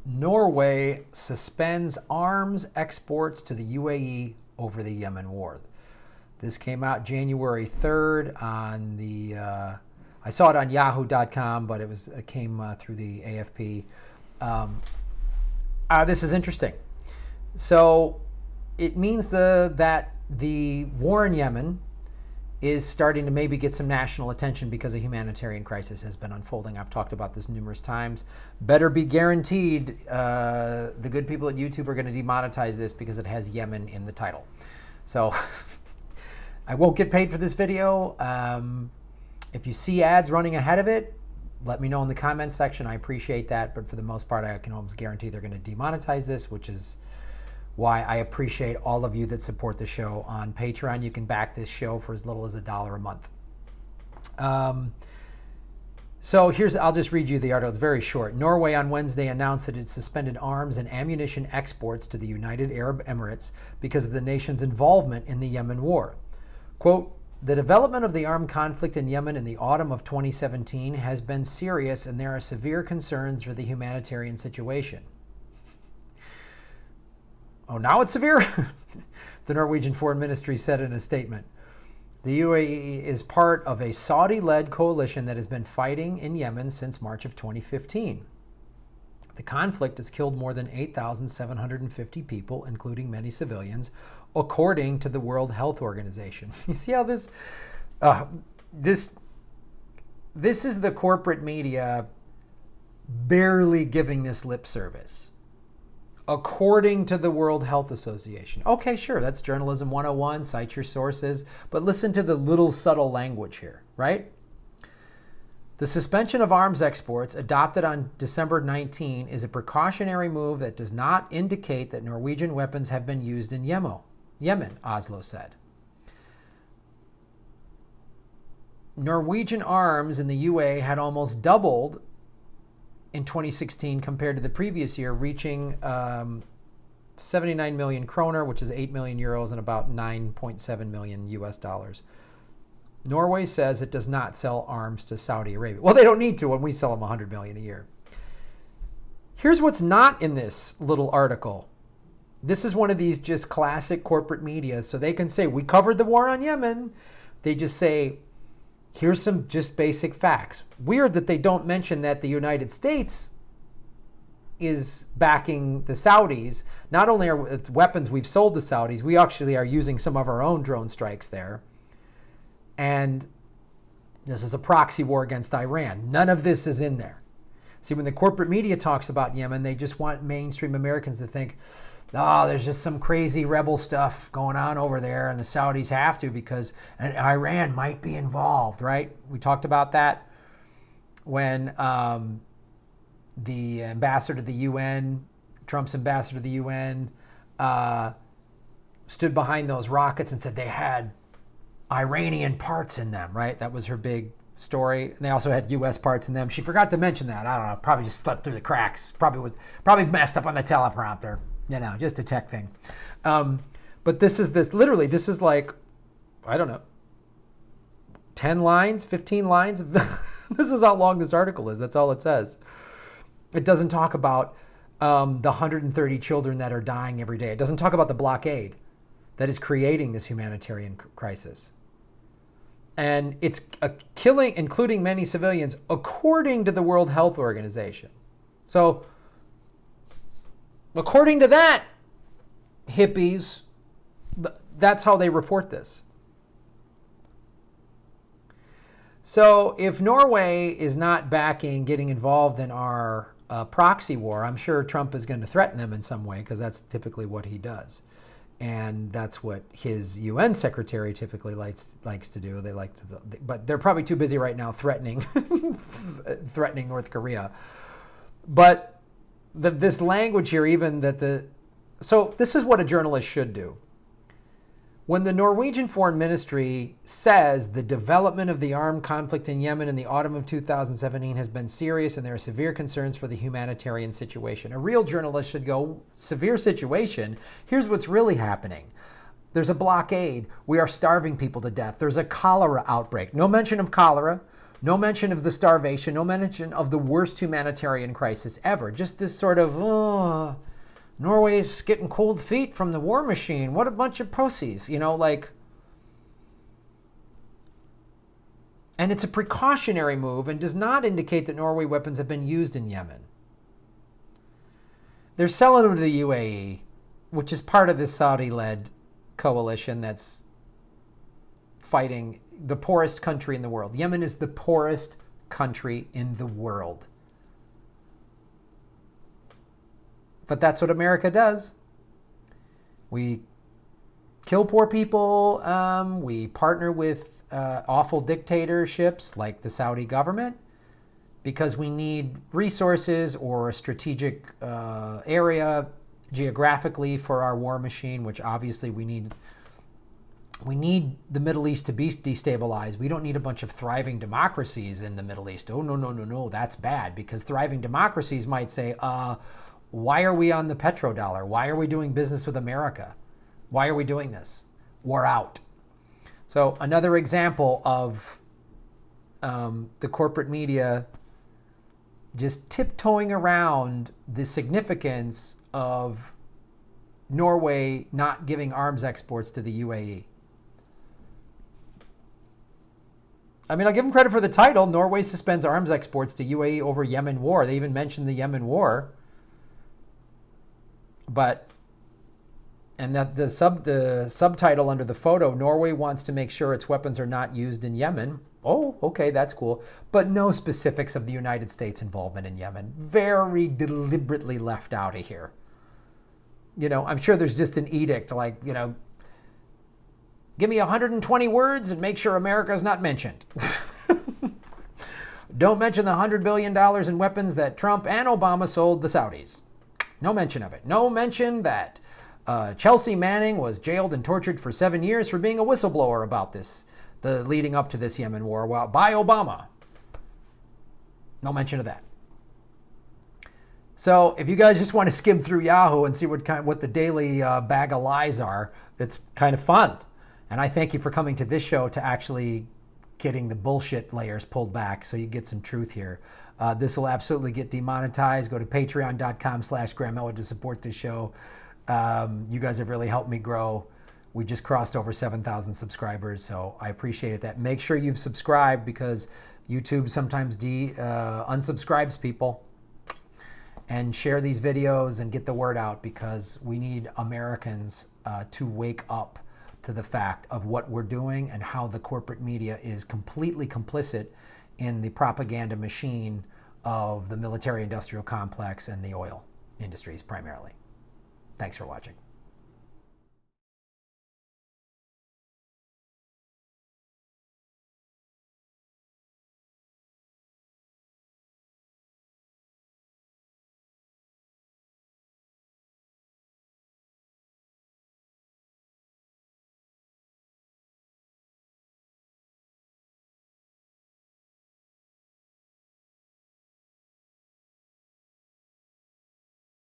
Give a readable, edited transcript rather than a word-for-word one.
Norway suspends arms exports to the UAE over the Yemen war. This came out January 3rd on the, I saw it on yahoo.com, but it came through the AFP. This is interesting. So it means that the war in Yemen is starting to maybe get some national attention because a humanitarian crisis has been unfolding. I've talked about this numerous times. Better be guaranteed the good people at YouTube are going to demonetize this because it has Yemen in the title. So I won't get paid for this video. If you see ads running ahead of it, let me know in the comments section. I appreciate that. But for the most part, I can almost guarantee they're going to demonetize this, which is why I appreciate all of you that support the show on Patreon. You can back this show for as little as $1 a month. So I'll just read you the article. It's very short. Norway on Wednesday announced that it suspended arms and ammunition exports to the United Arab Emirates because of the nation's involvement in the Yemen war. Quote, the development of the armed conflict in Yemen in the autumn of 2017 has been serious, and there are severe concerns for the humanitarian situation. Oh, now it's severe? The Norwegian Foreign Ministry said in a statement. The UAE is part of a Saudi-led coalition that has been fighting in Yemen since March of 2015. The conflict has killed more than 8,750 people, including many civilians, according to the World Health Organization. You see how this is the corporate media barely giving this lip service. According to the World Health Association. Okay, sure, that's journalism 101, cite your sources, but listen to the little subtle language here, right? The suspension of arms exports adopted on December 19 is a precautionary move that does not indicate that Norwegian weapons have been used in Yemen, Oslo said. Norwegian arms in the UAE had almost doubled in 2016 compared to the previous year, reaching 79 million kroner, which is 8 million euros and about 9.7 million US dollars. Norway says it does not sell arms to Saudi Arabia. Well, they don't need to when we sell them 100 million a year. Here's what's not in this little article. This is one of these just classic corporate media. So they can say, we covered the war on Yemen. They just say, here's some just basic facts. Weird that they don't mention that the United States is backing the Saudis. Not only are it weapons we've sold to Saudis, we actually are using some of our own drone strikes there. And this is a proxy war against Iran. None of this is in there. See, when the corporate media talks about Yemen, they just want mainstream Americans to think, oh, there's just some crazy rebel stuff going on over there, and the Saudis have to because Iran might be involved, right? We talked about that when the ambassador to the UN, Trump's ambassador to the UN, stood behind those rockets and said they had Iranian parts in them, right? That was her big story. And they also had U.S. parts in them. She forgot to mention that. I don't know. Probably just slipped through the cracks. Probably messed up on the teleprompter. You know, just a tech thing. But this is like, I don't know, 10 lines, 15 lines. This is how long this article is. That's all it says. It doesn't talk about the 130 children that are dying every day. It doesn't talk about the blockade that is creating this humanitarian crisis. And it's killing, including many civilians, according to the World Health Organization. So, according to that, hippies, that's how they report this. So if Norway is not getting involved in our proxy war, I'm sure Trump is going to threaten them in some way because that's typically what he does. And that's what his UN secretary typically likes to do. But they're probably too busy right now threatening North Korea. But this language here, so this is what a journalist should do. When the Norwegian Foreign Ministry says the development of the armed conflict in Yemen in the autumn of 2017 has been serious and there are severe concerns for the humanitarian situation, a real journalist should go, severe situation? Here's what's really happening. There's a blockade. We are starving people to death. There's a cholera outbreak. No mention of cholera. No mention of the starvation, no mention of the worst humanitarian crisis ever. Just this sort of, oh, Norway's getting cold feet from the war machine. What a bunch of pussies, you know, like. And it's a precautionary move and does not indicate that Norway weapons have been used in Yemen. They're selling them to the UAE, which is part of the Saudi-led coalition that's fighting the poorest country in the world. Yemen is the poorest country in the world. But that's what America does. We kill poor people. We partner with awful dictatorships like the Saudi government because we need resources or a strategic area geographically for our war machine, which obviously we need the Middle East to be destabilized. We don't need a bunch of thriving democracies in the Middle East. Oh, no, that's bad, because thriving democracies might say, why are we on the Petro-Dollar? Why are we doing business with America? Why are we doing this? We're out. So another example of the corporate media just tiptoeing around the significance of Norway not giving arms exports to the UAE. I mean, I'll give them credit for the title. Norway suspends arms exports to UAE over Yemen war. They even mentioned the Yemen war. And that the subtitle under the photo, Norway wants to make sure its weapons are not used in Yemen. Oh, okay, that's cool. But no specifics of the United States' involvement in Yemen. Very deliberately left out of here. You know, I'm sure there's just an edict like, you know, give me 120 words and make sure America is not mentioned. Don't mention the $100 billion in weapons that Trump and Obama sold the Saudis. No mention of it. No mention that Chelsea Manning was jailed and tortured for 7 years for being a whistleblower about this, the leading up to this Yemen war by Obama. No mention of that. So if you guys just want to skim through Yahoo and see what the daily bag of lies are, it's kind of fun. And I thank you for coming to this show to actually getting the bullshit layers pulled back so you get some truth here. This will absolutely get demonetized. Go to patreon.com/Graham Elwood to support this show. You guys have really helped me grow. We just crossed over 7,000 subscribers, so I appreciate that. Make sure you've subscribed because YouTube sometimes unsubscribes people. And share these videos and get the word out because we need Americans to wake up to the fact of what we're doing and how the corporate media is completely complicit in the propaganda machine of the military-industrial complex and the oil industries primarily. Thanks for watching.